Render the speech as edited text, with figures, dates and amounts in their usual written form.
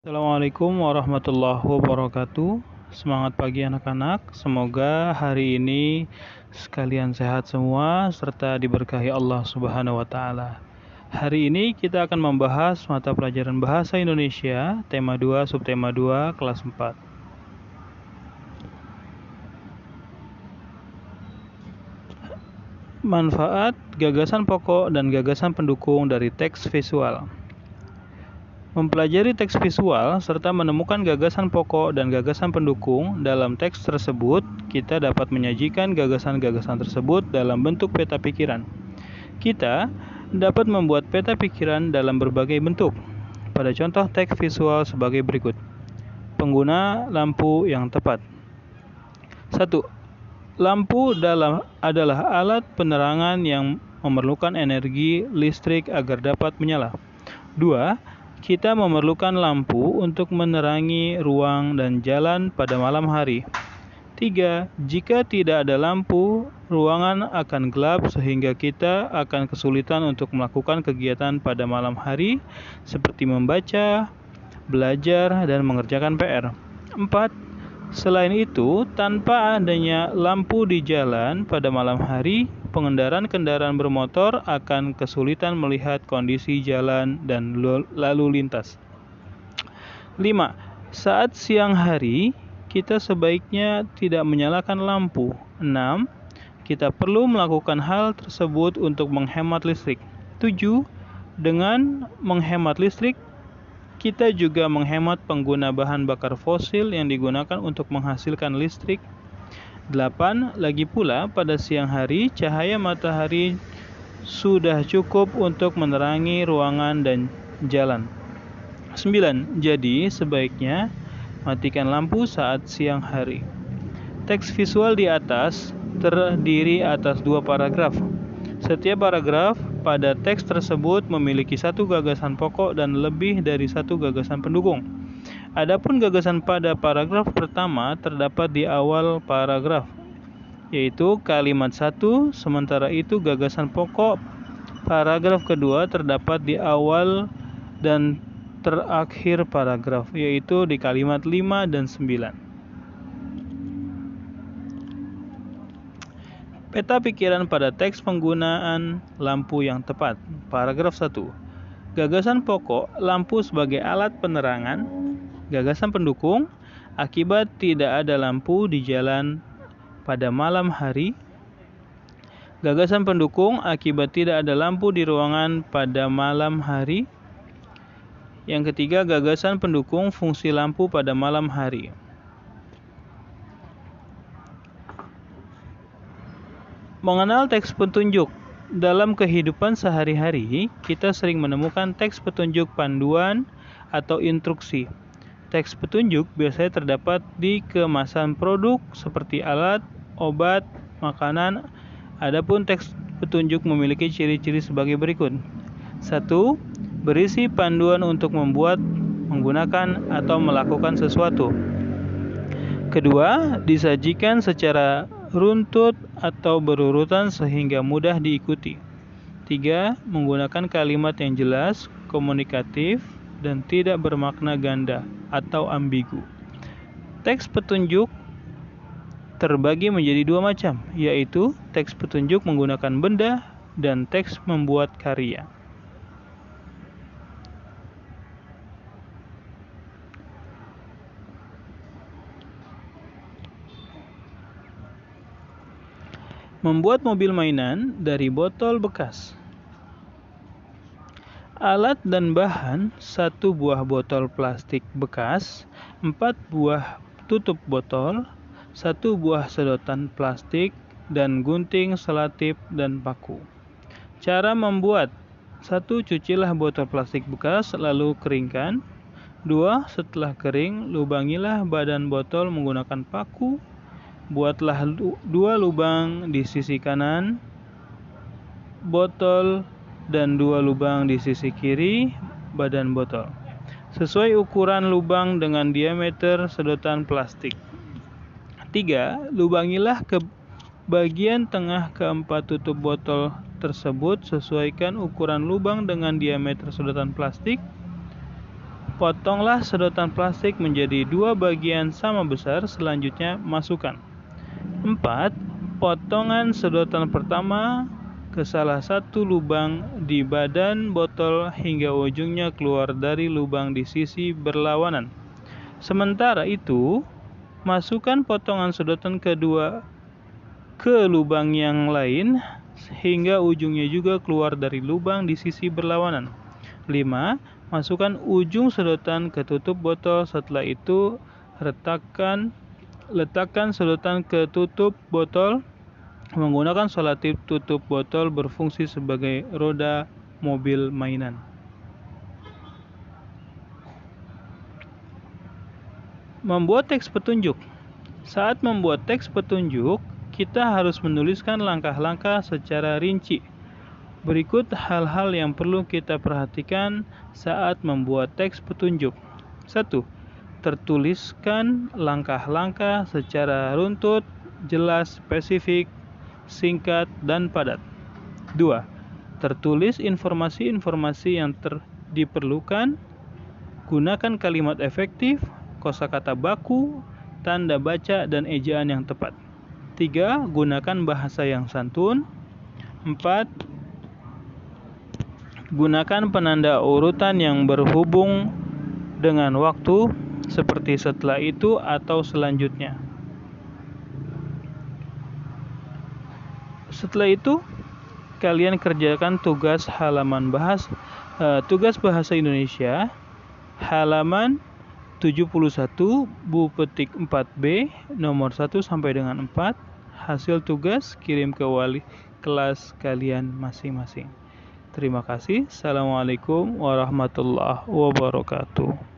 Assalamualaikum warahmatullahi wabarakatuh. Semangat pagi anak-anak. Semoga hari ini sekalian sehat semua serta diberkahi Allah Subhanahu wa taala. Hari ini kita akan membahas mata pelajaran Bahasa Indonesia tema 2 subtema 2 kelas 4. Manfaat, gagasan pokok dan gagasan pendukung dari teks visual. Mempelajari teks visual serta menemukan gagasan pokok dan gagasan pendukung dalam teks tersebut, kita dapat menyajikan gagasan-gagasan tersebut dalam bentuk peta pikiran. Kita dapat membuat peta pikiran dalam berbagai bentuk. Pada contoh teks visual sebagai berikut. Pengguna lampu yang tepat. 1. Lampu adalah alat penerangan yang memerlukan energi listrik agar dapat menyala. 2. Kita memerlukan lampu untuk menerangi ruang dan jalan pada malam hari. 3. Jika tidak ada lampu, ruangan akan gelap sehingga kita akan kesulitan untuk melakukan kegiatan pada malam hari seperti membaca, belajar, dan mengerjakan PR. 4. Selain itu, tanpa adanya lampu di jalan pada malam hari, pengendara kendaraan bermotor akan kesulitan melihat kondisi jalan dan lalu lintas. 5. Saat siang hari, kita sebaiknya tidak menyalakan lampu. 6. Kita perlu melakukan hal tersebut untuk menghemat listrik. 7. Dengan menghemat listrik, kita juga menghemat pengguna bahan bakar fosil yang digunakan untuk menghasilkan listrik. 8. Lagi pula, pada siang hari, cahaya matahari sudah cukup untuk menerangi ruangan dan jalan. 9. Jadi, sebaiknya matikan lampu saat siang hari. Teks visual di atas terdiri atas 2 paragraf. Setiap paragraf pada teks tersebut memiliki satu gagasan pokok dan lebih dari satu gagasan pendukung. Adapun gagasan pada paragraf pertama terdapat di awal paragraf, yaitu kalimat 1, sementara itu gagasan pokok paragraf kedua terdapat di awal dan terakhir paragraf, yaitu di kalimat 5 dan 9. Peta pikiran pada teks penggunaan lampu yang tepat. Paragraf 1. Gagasan pokok, lampu sebagai alat penerangan. Gagasan pendukung, akibat tidak ada lampu di jalan pada malam hari. Gagasan pendukung, akibat tidak ada lampu di ruangan pada malam hari. Yang ketiga, gagasan pendukung fungsi lampu pada malam hari. Mengenal teks petunjuk. Dalam kehidupan sehari-hari, kita sering menemukan teks petunjuk panduan atau instruksi. Teks petunjuk biasanya terdapat di kemasan produk seperti alat, obat, makanan. Adapun teks petunjuk memiliki ciri-ciri sebagai berikut. 1. Berisi panduan untuk membuat, menggunakan, atau melakukan sesuatu. Kedua, disajikan secara runtut atau berurutan sehingga mudah diikuti. 3. Menggunakan kalimat yang jelas, komunikatif, dan tidak bermakna ganda atau ambigu. Teks petunjuk terbagi menjadi 2 macam, yaitu teks petunjuk menggunakan benda dan teks membuat karya. Membuat mobil mainan dari botol bekas. Alat dan bahan: 1 buah botol plastik bekas, 4 buah tutup botol, 1 buah sedotan plastik, dan gunting, selatip, dan paku. Cara membuat: 1. Cucilah botol plastik bekas lalu keringkan. 2. Setelah kering, lubangilah badan botol menggunakan paku. Buatlah 2 lubang di sisi kanan botol dan 2 lubang di sisi kiri badan botol, sesuai ukuran lubang dengan diameter sedotan plastik. 3. Lubangilah ke bagian tengah keempat tutup botol tersebut, sesuaikan ukuran lubang dengan diameter sedotan plastik. Potonglah sedotan plastik menjadi 2 bagian sama besar, selanjutnya masukkan 4. Potongan sedotan pertama ke salah satu lubang di badan botol hingga ujungnya keluar dari lubang di sisi berlawanan. Sementara itu, masukkan potongan sedotan kedua ke lubang yang lain hingga ujungnya juga keluar dari lubang di sisi berlawanan. 5. Masukkan ujung sedotan ke tutup botol. Setelah itu, letakkan sedotan ke tutup botol. Menggunakan selotip tutup botol berfungsi sebagai roda mobil mainan. Membuat teks petunjuk. Saat membuat teks petunjuk, kita harus menuliskan langkah-langkah secara rinci. Berikut hal-hal yang perlu kita perhatikan saat membuat teks petunjuk. 1. Tertuliskan langkah-langkah secara runtut, jelas, spesifik, singkat, dan padat. 2. Tertulis informasi-informasi yang diperlukan. Gunakan kalimat efektif, kosakata baku, tanda baca, dan ejaan yang tepat. 3. Gunakan bahasa yang santun. 4. Gunakan penanda urutan yang berhubung dengan waktu, seperti setelah itu atau selanjutnya. Setelah itu, kalian kerjakan tugas bahasa Indonesia halaman 71 Bu Petik 4B nomor 1 sampai dengan 4. Hasil tugas kirim ke wali kelas kalian masing-masing. Terima kasih. Assalamualaikum warahmatullahi wabarakatuh.